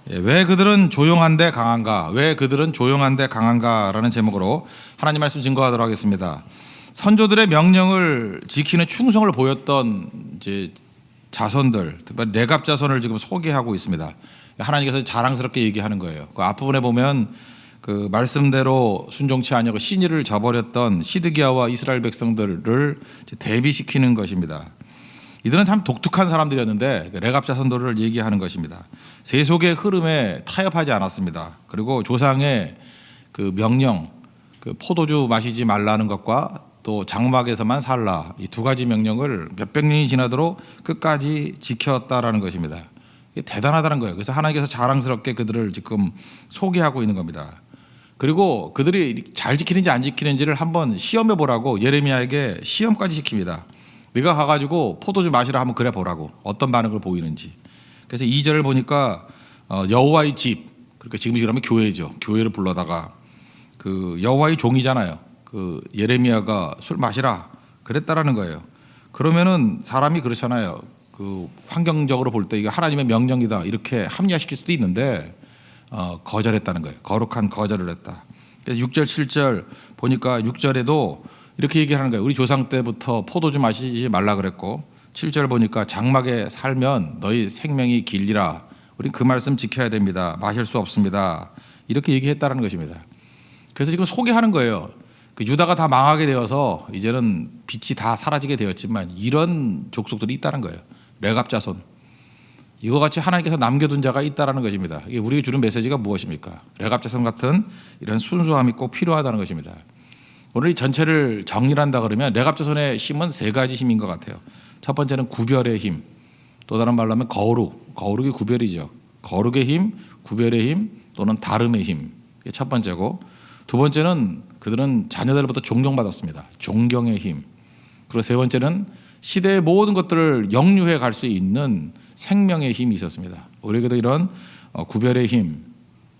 왜 그들은 조용한데 강한가? 왜 그들은 조용한데 강한가라는 제목으로 하나님 말씀 증거하도록 하겠습니다. 선조들의 명령을 지키는 충성을 보였던 이제 자손들, 특별히 레갑 자손을 지금 소개하고 있습니다. 하나님께서 자랑스럽게 얘기하는 거예요. 그 앞부분에 보면 그 말씀대로 순종치 아니하고 신의를 저버렸던 시드기야와 이스라엘 백성들을 대비시키는 것입니다. 이들은 참 독특한 사람들이었는데 레갑 자손들을 얘기하는 것입니다. 세속의 흐름에 타협하지 않았습니다. 그리고 조상의 그 명령, 그 포도주 마시지 말라는 것과 또 장막에서만 살라, 이 두 가지 명령을 몇백 년이 지나도록 끝까지 지켰다라는 것입니다. 이게 대단하다는 거예요. 그래서 하나님께서 자랑스럽게 그들을 지금 소개하고 있는 겁니다. 그리고 그들이 잘 지키는지 안 지키는지를 한번 시험해 보라고 예레미야에게 시험까지 시킵니다. 네가 가가지고 포도주 마시라 하면 그래 보라고, 어떤 반응을 보이는지. 그래서 2절을 보니까 여호와의 집, 그러니까 지금 하면 교회죠. 교회를 불러다가 그 여호와의 종이잖아요. 그 예레미야가 술 마시라 그랬다라는 거예요. 그러면은 사람이 그렇잖아요. 그 환경적으로 볼 때 이게 하나님의 명령이다 이렇게 합리화시킬 수도 있는데 거절했다는 거예요. 거룩한 거절을 했다. 그래서 6절 7절 보니까 6절에도 이렇게 얘기하는 거예요. 우리 조상 때부터 포도주 마시지 말라 그랬고 7절 보니까 장막에 살면 너희 생명이 길리라. 우린 그 말씀 지켜야 됩니다. 마실 수 없습니다. 이렇게 얘기했다는 것입니다. 그래서 지금 소개하는 거예요. 그 유다가 다 망하게 되어서 이제는 빛이 다 사라지게 되었지만 이런 족속들이 있다는 거예요. 레갑 자손. 이거 같이 하나님께서 남겨둔 자가 있다는 것입니다. 이게 우리에게 주는 메시지가 무엇입니까? 레갑 자손 같은 이런 순수함이 꼭 필요하다는 것입니다. 오늘 이 전체를 정리한다 그러면 레갑 자손의 힘은 세 가지 힘인 것 같아요. 첫 번째는 구별의 힘, 또 다른 말로 하면 거룩이 구별이죠. 거룩의 힘, 구별의 힘 또는 다름의 힘. 이게 첫 번째고, 두 번째는 그들은 자녀들로부터 존경받았습니다. 존경의 힘. 그리고 세 번째는 시대의 모든 것들을 역류해 갈 수 있는 생명의 힘이 있었습니다. 우리에게도 이런 구별의 힘,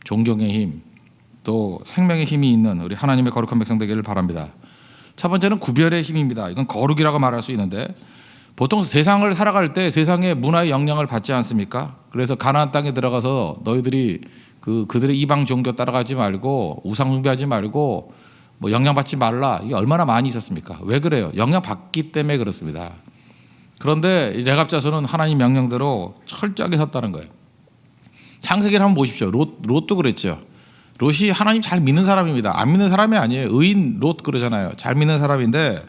존경의 힘, 또 생명의 힘이 있는 우리 하나님의 거룩한 백성 되기를 바랍니다. 첫 번째는 구별의 힘입니다. 이건 거룩이라고 말할 수 있는데 보통 세상을 살아갈 때 세상의 문화의 영향을 받지 않습니까? 그래서 가나안 땅에 들어가서 너희들이 그들의 이방 종교 따라가지 말고 우상 숭배하지 말고 뭐 영향받지 말라. 이게 얼마나 많이 있었습니까? 왜 그래요? 영향받기 때문에 그렇습니다. 그런데 레갑 자손은 하나님 명령대로 철저하게 섰다는 거예요. 창세기를 한번 보십시오. 롯도 그랬죠. 롯이 하나님 잘 믿는 사람입니다. 안 믿는 사람이 아니에요. 의인 롯 그러잖아요. 잘 믿는 사람인데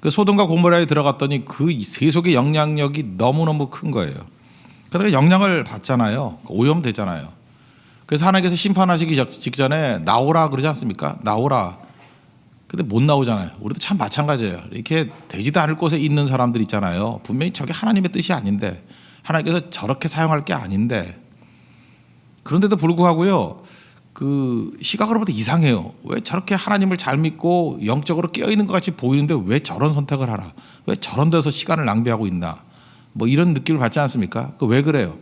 그 소돔과 고모라에 들어갔더니 그 세속의 영향력이 너무너무 큰 거예요. 그러다가 영향을 받잖아요. 오염되잖아요. 그래서 하나님께서 심판하시기 직전에 나오라 그러지 않습니까? 나오라. 근데 못 나오잖아요. 우리도 참 마찬가지예요. 이렇게 되지도 않을 곳에 있는 사람들 있잖아요. 분명히 저게 하나님의 뜻이 아닌데 하나님께서 저렇게 사용할 게 아닌데 그런데도 불구하고요. 그 시각으로부터 이상해요. 왜 저렇게 하나님을 잘 믿고 영적으로 깨어있는 것 같이 보이는데 왜 저런 선택을 하나? 왜 저런 데서 시간을 낭비하고 있나? 뭐 이런 느낌을 받지 않습니까? 그 왜 그래요?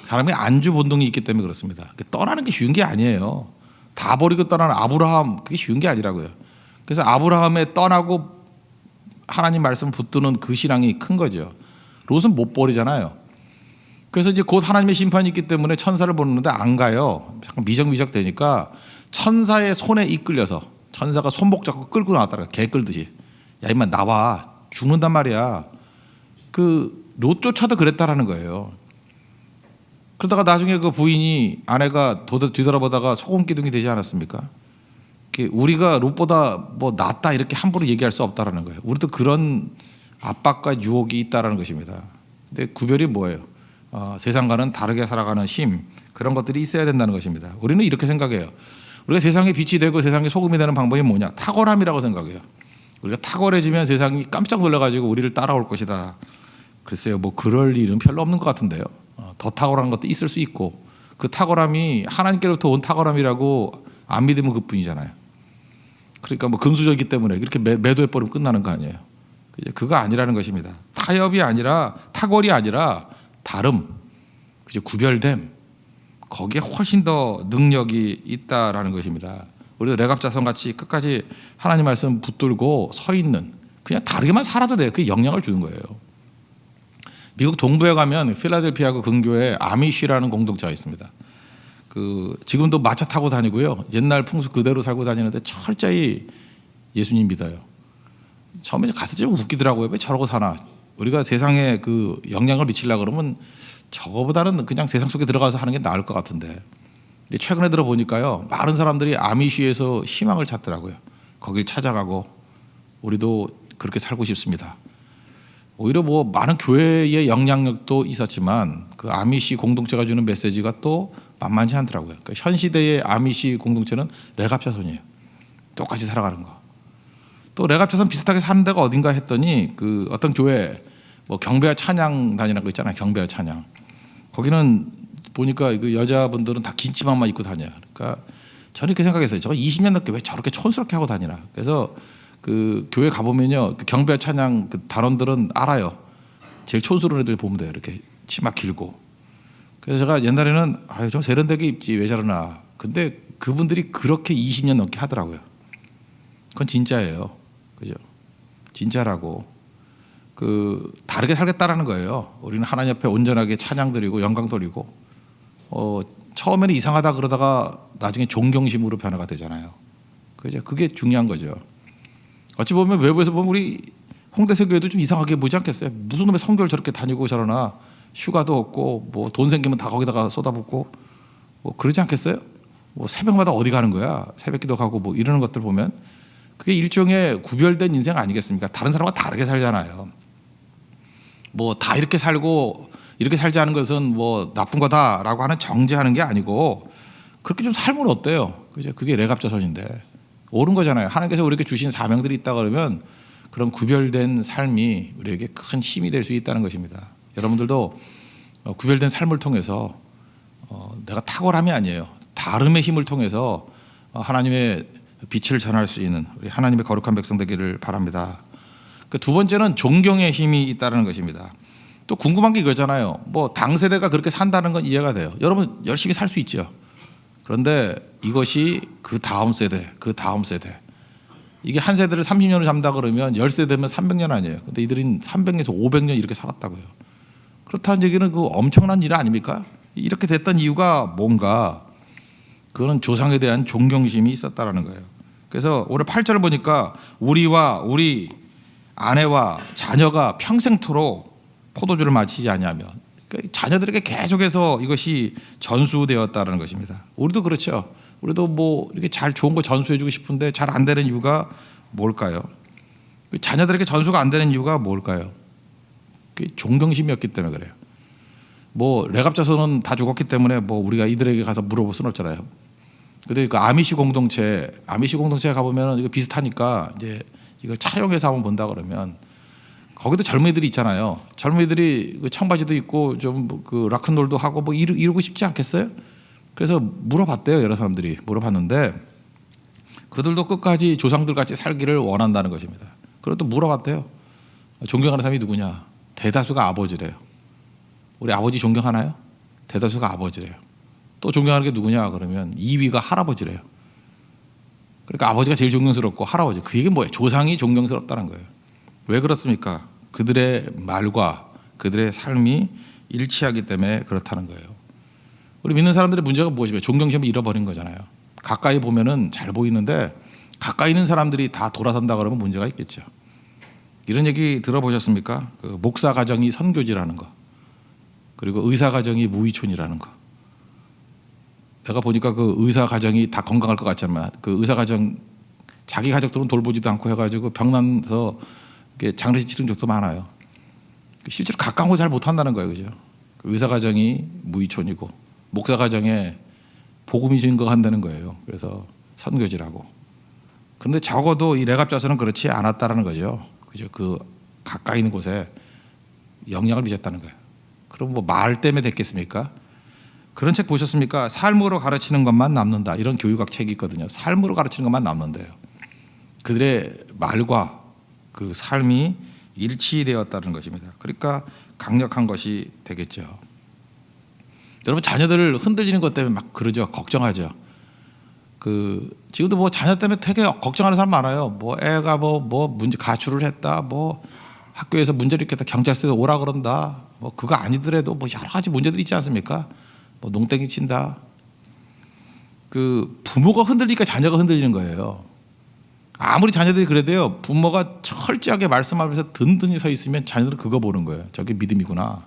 사람이 안주 본능이 있기 때문에 그렇습니다. 떠나는 게 쉬운 게 아니에요. 다 버리고 떠나는 아브라함 그게 쉬운 게 아니라고요. 그래서 아브라함의 떠나고 하나님 말씀을 붙드는 그 신앙이 큰 거죠. 롯은 못 버리잖아요. 그래서 이제 곧 하나님의 심판이 있기 때문에 천사를 보는데 안 가요. 잠깐 미적미적 되니까 천사의 손에 이끌려서 천사가 손목 잡고 끌고 나왔다가 개 끌듯이 야 이만 나와 죽는단 말이야. 그 롯조차도 그랬다라는 거예요. 그러다가 나중에 그 부인이 아내가 뒤돌아보다가 소금 기둥이 되지 않았습니까? 우리가 롯보다 뭐 낫다 이렇게 함부로 얘기할 수 없다라는 거예요. 우리도 그런 압박과 유혹이 있다라는 것입니다. 근데 구별이 뭐예요? 세상과는 다르게 살아가는 힘 그런 것들이 있어야 된다는 것입니다. 우리는 이렇게 생각해요. 우리가 세상에 빛이 되고 세상에 소금이 되는 방법이 뭐냐? 탁월함이라고 생각해요. 우리가 탁월해지면 세상이 깜짝 놀라가지고 우리를 따라올 것이다. 글쎄요, 뭐 그럴 일은 별로 없는 것 같은데요. 더 탁월한 것도 있을 수 있고 그 탁월함이 하나님께로부터 온 탁월함이라고 안 믿으면 그뿐이잖아요. 그러니까 뭐 금수저이기 때문에 이렇게 매도해버리면 끝나는 거 아니에요. 그거 아니라는 것입니다. 타협이 아니라 탁월이 아니라 다름, 구별됨, 거기에 훨씬 더 능력이 있다라는 것입니다. 우리도 레갑 자손 같이 끝까지 하나님 말씀 붙들고 서 있는 그냥 다르게만 살아도 돼요. 그게 영향을 주는 거예요. 미국 동부에 가면 필라델피아고 근교에 아미쉬라는 공동체가 있습니다. 지금도 마차 타고 다니고요. 옛날 풍습 그대로 살고 다니는데 철저히 예수님 믿어요. 처음에 갔을 때 웃기더라고요. 왜 저러고 사나. 우리가 세상에 그 영향을 미치려고 그러면 저거보다는 그냥 세상 속에 들어가서 하는 게 나을 것 같은데. 근데 최근에 들어보니까요. 많은 사람들이 아미시에서 희망을 찾더라고요. 거길 찾아가고 우리도 그렇게 살고 싶습니다. 오히려 뭐 많은 교회의 영향력도 있었지만 그 아미시 공동체가 주는 메시지가 또 만만치 않더라고요. 그러니까 현 시대의 아미시 공동체는 레갑자손이에요. 똑같이 살아가는 거. 또 레갑자손 비슷하게 사는 데가 어딘가 했더니 그 어떤 교회 뭐 경배와 찬양 다니는 거 있잖아요. 경배와 찬양. 거기는 보니까 그 여자분들은 다 긴 치마만 입고 다녀요. 그러니까 저는 이렇게 생각했어요. 저거 20년 넘게 왜 저렇게 촌스럽게 하고 다니나. 그래서 그 교회 가보면요. 그 경배와 찬양 그 단원들은 알아요. 제일 촌스러운 애들 보면 돼요. 이렇게 치마 길고. 그래서 제가 옛날에는 아유 좀 세련되게 입지 왜 저러나. 근데 그분들이 그렇게 20년 넘게 하더라고요. 그건 진짜예요. 그죠? 진짜라고. 다르게 살겠다라는 거예요. 우리는 하나님 앞에 온전하게 찬양 드리고 영광 돌리고 처음에는 이상하다 그러다가 나중에 존경심으로 변화가 되잖아요. 그죠? 그게 중요한 거죠. 어찌 보면 외부에서 보면 우리 홍대세 교회도 좀 이상하게 보지 않겠어요? 무슨 놈의 성교를 저렇게 다니고 저러나 휴가도 없고 뭐 돈 생기면 다 거기다가 쏟아붓고 뭐 그러지 않겠어요? 뭐 새벽마다 어디 가는 거야? 새벽기도 가고 뭐 이러는 것들 보면 그게 일종의 구별된 인생 아니겠습니까? 다른 사람과 다르게 살잖아요. 뭐 다 이렇게 살고 이렇게 살지 않은 것은 뭐 나쁜 거다라고 하는 정죄하는 게 아니고 그렇게 좀 살면 어때요? 그죠? 그게 레갑자손인데 옳은 거잖아요. 하나님께서 우리에게 주신 사명들이 있다 그러면 그런 구별된 삶이 우리에게 큰 힘이 될 수 있다는 것입니다. 여러분들도 구별된 삶을 통해서 내가 탁월함이 아니에요. 다름의 힘을 통해서 하나님의 빛을 전할 수 있는 우리 하나님의 거룩한 백성 되기를 바랍니다. 두 번째는 존경의 힘이 있다는 것입니다. 또 궁금한 게 이거잖아요. 뭐 당세대가 그렇게 산다는 건 이해가 돼요. 여러분 열심히 살 수 있죠. 그런데 이것이 그 다음 세대 이게 한 세대를 30년을 잡다 그러면 10세대면 300년 아니에요. 근데 이들은 300에서 500년 이렇게 살았다고요. 그렇다는 얘기는 그 엄청난 일 아닙니까? 이렇게 됐던 이유가 뭔가 그거는 조상에 대한 존경심이 있었다라는 거예요. 그래서 오늘 8절을 보니까 우리와 우리 아내와 자녀가 평생토록 포도주를 마시지 아니하며 그러니까 자녀들에게 계속해서 이것이 전수되었다는 것입니다. 우리도 그렇죠. 우리도 뭐 이렇게 잘 좋은 거 전수해주고 싶은데 잘 안 되는 이유가 뭘까요? 자녀들에게 전수가 안 되는 이유가 뭘까요? 존경심이었기 때문에 그래요. 뭐 레갑자손은 다 죽었기 때문에 뭐 우리가 이들에게 가서 물어볼 수는 없잖아요. 근데 그 아미시 공동체에 가보면 이거 비슷하니까 이제 이걸 차용해서 한번 본다 그러면 거기도 젊은이들이 있잖아요. 젊은이들이 그 청바지도 입고 좀 그 락큰롤도 하고 뭐 이루고 싶지 않겠어요? 그래서 물어봤대요. 여러 사람들이 물어봤는데 그들도 끝까지 조상들 같이 살기를 원한다는 것입니다. 그리고 또 물어봤대요. 존경하는 사람이 누구냐? 대다수가 아버지래요. 우리 아버지 존경하나요? 대다수가 아버지래요. 또 존경하는 게 누구냐? 그러면 2위가 할아버지래요. 그러니까 아버지가 제일 존경스럽고 할아버지. 그 얘기는 뭐예요? 조상이 존경스럽다는 거예요. 왜 그렇습니까? 그들의 말과 그들의 삶이 일치하기 때문에 그렇다는 거예요. 우리 믿는 사람들의 문제가 무엇이며 존경심을 잃어버린 거잖아요. 가까이 보면은 잘 보이는데 가까이 있는 사람들이 다 돌아선다 그러면 문제가 있겠죠. 이런 얘기 들어보셨습니까? 그 목사 가정이 선교지라는 거, 그리고 의사 가정이 무위촌이라는 거. 내가 보니까 그 의사 가정이 다 건강할 것 같지만 그 의사 가정 자기 가족들은 돌보지도 않고 해가지고 병나서 장례식 치른 적도 많아요. 실제로 가까운 거 잘 못한다는 거예요, 그죠? 그 의사 가정이 무위촌이고 목사 가정에 복음이 증거한다는 거예요. 그래서 선교지라고. 그런데 적어도 이 레갑자손은 그렇지 않았다라는 거죠. 그죠? 그 가까이 있는 곳에 영향을 미쳤다는 거예요. 그럼 뭐 말 때문에 됐겠습니까? 그런 책 보셨습니까? 삶으로 가르치는 것만 남는다. 이런 교육학 책이 있거든요. 삶으로 가르치는 것만 남는데요. 그들의 말과 그 삶이 일치되었다는 것입니다. 그러니까 강력한 것이 되겠죠. 여러분 자녀들을 흔들리는 것 때문에 막 그러죠. 걱정하죠. 지금도 뭐 자녀 때문에 되게 걱정하는 사람 많아요. 뭐 애가 뭐 문제 가출을 했다. 뭐 학교에서 문제를 일으켰다. 경찰서에 오라 그런다. 뭐 그거 아니더라도 뭐 여러 가지 문제들이 있지 않습니까? 뭐 농땡이 친다. 그 부모가 흔들리니까 자녀가 흔들리는 거예요. 아무리 자녀들이 그래도요, 부모가 철저하게 말씀하면서 든든히 서 있으면 자녀들은 그거 보는 거예요. 저게 믿음이구나.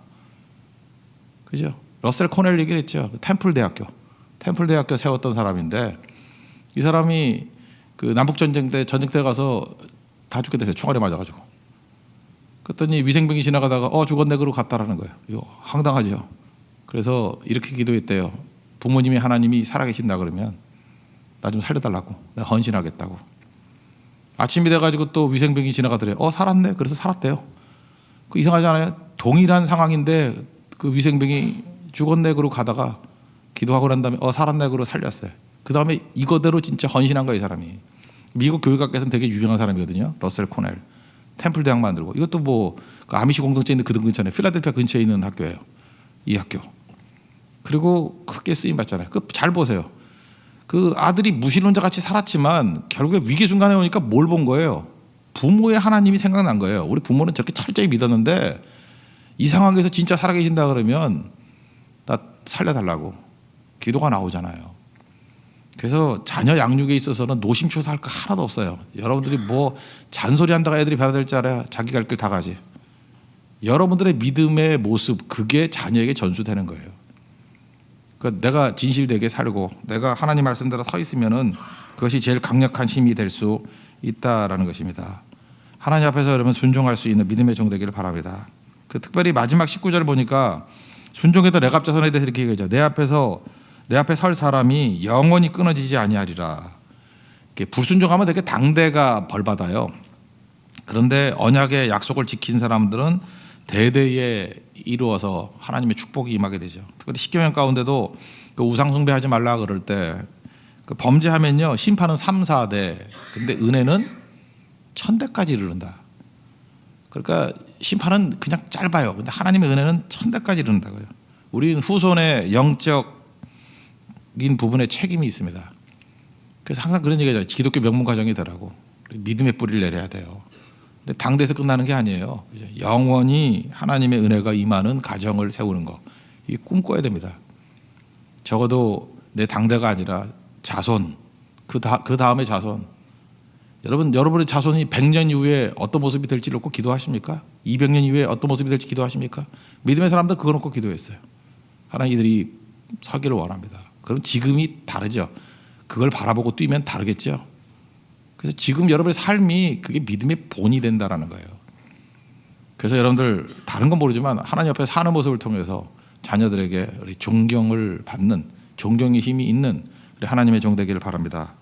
그죠? 러셀 코넬 얘기를 했죠. 템플 대학교 세웠던 사람인데, 이 사람이 그 남북전쟁 때 가서 다 죽게 됐어요. 총알에 맞아가지고. 그랬더니 위생병이 지나가다가 죽었네 그러고 갔다라는 거예요. 이거 황당하죠. 그래서 이렇게 기도했대요. 부모님이 하나님이 살아계신다 그러면 나 좀 살려달라고. 내가 헌신하겠다고. 아침이 돼가지고 또 위생병이 지나가더래요. 살았네. 그래서 살았대요. 그 이상하지 않아요? 동일한 상황인데 그 위생병이 죽었네 그러고 가다가 기도하고 난 다음에 살았네 그러고 살렸어요. 그 다음에 이거대로 진짜 헌신한 거예요, 이 사람이. 미국 교육학계에서는 되게 유명한 사람이거든요. 러셀 코넬. 템플 대학 만들고. 이것도 뭐 그 아미시 공동체 있는 그 근처에 필라델피아 근처에 있는 학교예요. 이 학교. 그리고 크게 쓰임 받잖아요. 잘 보세요. 그 아들이 무신론자 같이 살았지만 결국에 위기 순간에 오니까 뭘 본 거예요? 부모의 하나님이 생각난 거예요. 우리 부모는 저렇게 철저히 믿었는데 이 상황에서 진짜 살아계신다 그러면 나 살려달라고 기도가 나오잖아요. 그래서 자녀 양육에 있어서는 노심초사할 거 하나도 없어요. 여러분들이 뭐 잔소리 한다가 애들이 받아야 될 줄 알아요? 자기 갈 길 다 가지. 여러분들의 믿음의 모습, 그게 자녀에게 전수되는 거예요. 그러니까 내가 진실되게 살고 내가 하나님 말씀대로 서 있으면은 그것이 제일 강력한 힘이 될 수 있다라는 것입니다. 하나님 앞에서 여러분 순종할 수 있는 믿음의 종 되기를 바랍니다. 그 특별히 마지막 19절 보니까 순종에도 레갑 자손에 대해서 이렇게 얘기하죠. 내 앞에 설 사람이 영원히 끊어지지 아니하리라. 불순종하면 되게 당대가 벌 받아요. 그런데 언약의 약속을 지킨 사람들은 대대에 이루어서 하나님의 축복이 임하게 되죠. 특별히 십계명 가운데도 그 우상 숭배하지 말라 그럴 때 그 범죄하면요 심판은 3, 4대, 근데 은혜는 1000대까지 이르른다. 그러니까 심판은 그냥 짧아요. 근데 하나님의 은혜는 1000대까지 이른다고요. 우리는 후손의 영적인 부분에 책임이 있습니다. 그래서 항상 그런 얘기하죠. 기독교 명문 가정이 되라고. 믿음의 뿌리를 내려야 돼요. 근데 당대에서 끝나는 게 아니에요. 영원히 하나님의 은혜가 임하는 가정을 세우는 거, 이 꿈꿔야 됩니다. 적어도 내 당대가 아니라 자손, 그 다음에 자손. 여러분의 자손이 100년 이후에 어떤 모습이 될지 놓고 기도하십니까? 200년 이후에 어떤 모습이 될지 기도하십니까? 믿음의 사람들 그거 놓고 기도했어요. 하나님 이들이 서기를 원합니다. 그럼 지금이 다르죠. 그걸 바라보고 뛰면 다르겠죠. 그래서 지금 여러분의 삶이 그게 믿음의 본이 된다라는 거예요. 그래서 여러분들 다른 건 모르지만 하나님 앞에 사는 모습을 통해서 자녀들에게 우리 존경을 받는, 존경의 힘이 있는 우리 하나님의 종 되기를 바랍니다.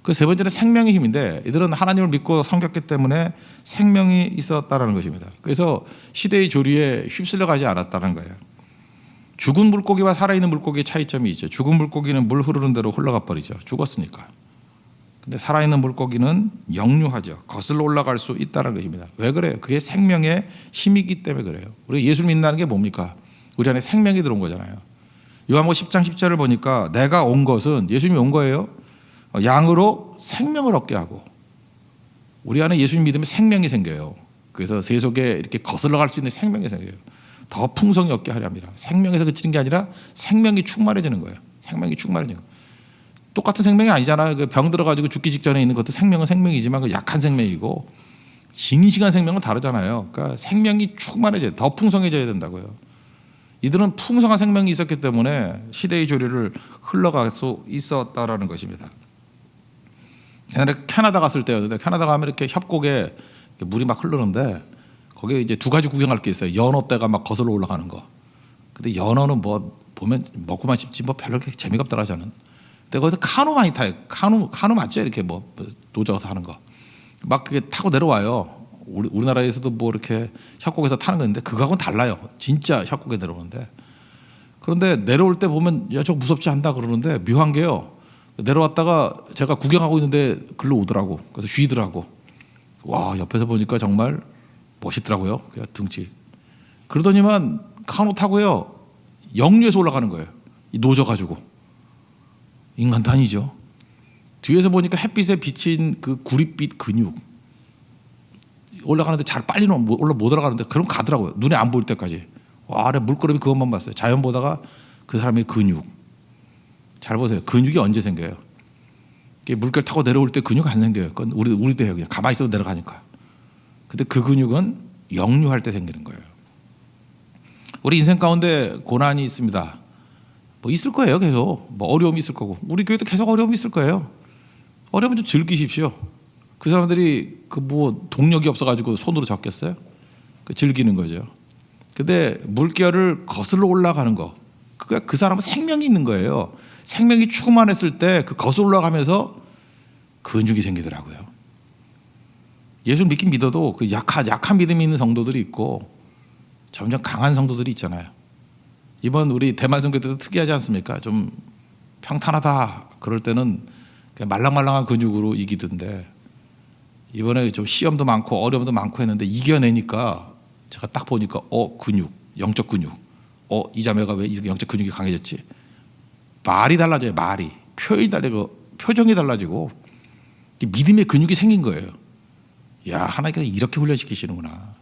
그 세 번째는 생명의 힘인데, 이들은 하나님을 믿고 섬겼기 때문에 생명이 있었다라는 것입니다. 그래서 시대의 조리에 휩쓸려 가지 않았다는 거예요. 죽은 물고기와 살아있는 물고기의 차이점이 있죠. 죽은 물고기는 물 흐르는 대로 흘러가 버리죠. 죽었으니까. 근데 살아있는 물고기는 역류하죠. 거슬러 올라갈 수 있다는 것입니다. 왜 그래요? 그게 생명의 힘이기 때문에 그래요. 우리가 예수를 믿는다는 게 뭡니까? 우리 안에 생명이 들어온 거잖아요. 요한복음 10장 10절을 보니까 내가 온 것은, 예수님이 온 거예요. 양으로 생명을 얻게 하고, 우리 안에 예수님 믿으면 생명이 생겨요. 그래서 세속에 이렇게 거슬러 갈 수 있는 생명이 생겨요. 더 풍성히 얻게 하려 합니다. 생명에서 그치는 게 아니라 생명이 충만해지는 거예요. 생명이 충만해지는 거예요. 똑같은 생명이 아니잖아요. 그 병 들어가지고 죽기 직전에 있는 것도 생명은 생명이지만 그 약한 생명이고, 싱싱한 생명은 다르잖아요. 그러니까 생명이 충만해져야, 더 풍성해져야 된다고요. 이들은 풍성한 생명이 있었기 때문에 시대의 조류를 흘러갈 수 있었다라는 것입니다. 옛날에 캐나다 갔을 때였는데, 캐나다 가면 이렇게 협곡에 물이 막 흐르는데 거기에 이제 두 가지 구경할 게 있어요. 연어떼가 막 거슬러 올라가는 거. 근데 연어는 뭐 보면 먹고만 싶지 뭐 별로 그렇게 재미가 없더라 저는. 근데 거기서 카누 많이 타요. 카누 맞죠? 이렇게 뭐 노져서 하는 거. 막 그게 타고 내려와요. 우리나라에서도 뭐 이렇게 협곡에서 타는 건데 그거하고는 달라요. 진짜 협곡에 내려오는데. 그런데 내려올 때 보면 야 저거 무섭지 않다 그러는데 묘한 게요. 내려왔다가 제가 구경하고 있는데 글로 오더라고. 그래서 쉬더라고. 와, 옆에서 보니까 정말 멋있더라고요. 그냥 등치. 그러더니만 카누 타고요 역류해서 올라가는 거예요. 노져가지고. 인간도 아니죠. 뒤에서 보니까 햇빛에 비친 그 구릿빛 근육 올라가는데 잘 빨리는 못 올라가는데 그럼 가더라고요. 눈에 안 보일 때까지. 와, 아래 물끄러미 그것만 봤어요. 자연 보다가 그 사람의 근육. 잘 보세요. 근육이 언제 생겨요? 물결 타고 내려올 때 근육 안 생겨요. 그건 우리도 해요. 그냥 가만히 있어도 내려가니까. 근데 그 근육은 역류할 때 생기는 거예요. 우리 인생 가운데 고난이 있습니다. 뭐 있을 거예요. 계속 뭐 어려움이 있을 거고 우리 교회도 계속 어려움이 있을 거예요. 어려움 좀 즐기십시오. 그 사람들이 그 뭐 동력이 없어가지고 손으로 적겠어요? 즐기는 거죠. 근데 물결을 거슬러 올라가는 거, 그 사람은 생명이 있는 거예요. 생명이 충만했을 때 그 거슬러 올라가면서 근육이 생기더라고요. 예수 믿긴 믿어도 그 약한 믿음이 있는 성도들이 있고 점점 강한 성도들이 있잖아요. 이번 우리 대만 선교 때도 특이하지 않습니까? 좀 평탄하다 그럴 때는 그냥 말랑말랑한 근육으로 이기던데 이번에 좀 시험도 많고 어려움도 많고 했는데 이겨내니까 제가 딱 보니까 근육, 영적 근육. 이 자매가 왜 이렇게 영적 근육이 강해졌지? 말이 달라져요. 말이. 표현이 달라지고 표정이 달라지고 믿음의 근육이 생긴 거예요. 야, 하나님께서 이렇게 훈련시키시는구나.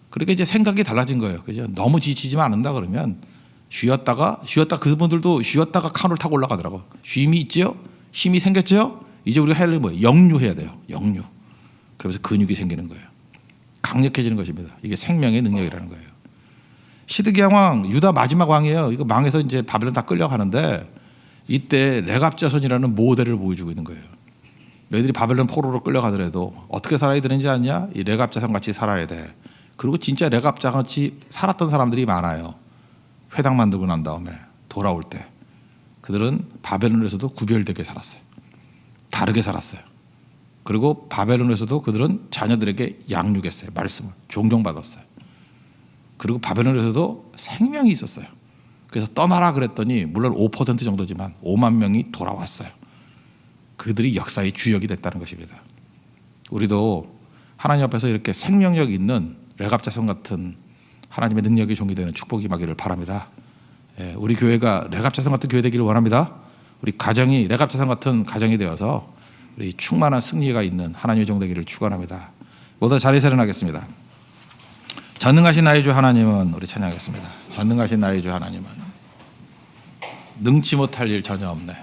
그러니까 이제 생각이 달라진 거예요. 그죠? 너무 지치지만 않는다 그러면 쉬었다가 그분들도 쉬었다가 칸을 타고 올라가더라고. 쉼이 있죠? 힘이 생겼죠? 이제 우리가 해야 할 뭐예요? 역류해야 돼요. 역류. 그러면서 근육이 생기는 거예요. 강력해지는 것입니다. 이게 생명의 능력이라는 거예요. 시드기야 왕, 유다 마지막 왕이에요. 이거 망해서 이제 바벨론 다 끌려가는데 이때 레갑 자손이라는 모델을 보여주고 있는 거예요. 너희들이 바벨론 포로로 끌려가더라도 어떻게 살아야 되는지 아냐? 이 레갑 자손 같이 살아야 돼. 그리고 진짜 레갑 자손 같이 살았던 사람들이 많아요. 회당 만들고 난 다음에 돌아올 때 그들은 바벨론에서도 구별되게 살았어요. 다르게 살았어요. 그리고 바벨론에서도 그들은 자녀들에게 양육했어요. 말씀을 존경받았어요. 그리고 바벨론에서도 생명이 있었어요. 그래서 떠나라 그랬더니 물론 5% 정도지만 5만 명이 돌아왔어요. 그들이 역사의 주역이 됐다는 것입니다. 우리도 하나님 앞에서 이렇게 생명력 있는 레갑 자손 같은 하나님의 능력이 종이 되는 축복이 임하기를 바랍니다. 우리 교회가 레갑 자손 같은 교회 되기를 원합니다. 우리 가정이 레갑 자손 같은 가정이 되어서 우리 충만한 승리가 있는 하나님의 종 되기를 축원합니다. 모두 자리에서 일어나겠습니다. 전능하신 나의 주 하나님은 우리 찬양하겠습니다. 전능하신 나의 주 하나님은 능치 못할 일 전혀 없네.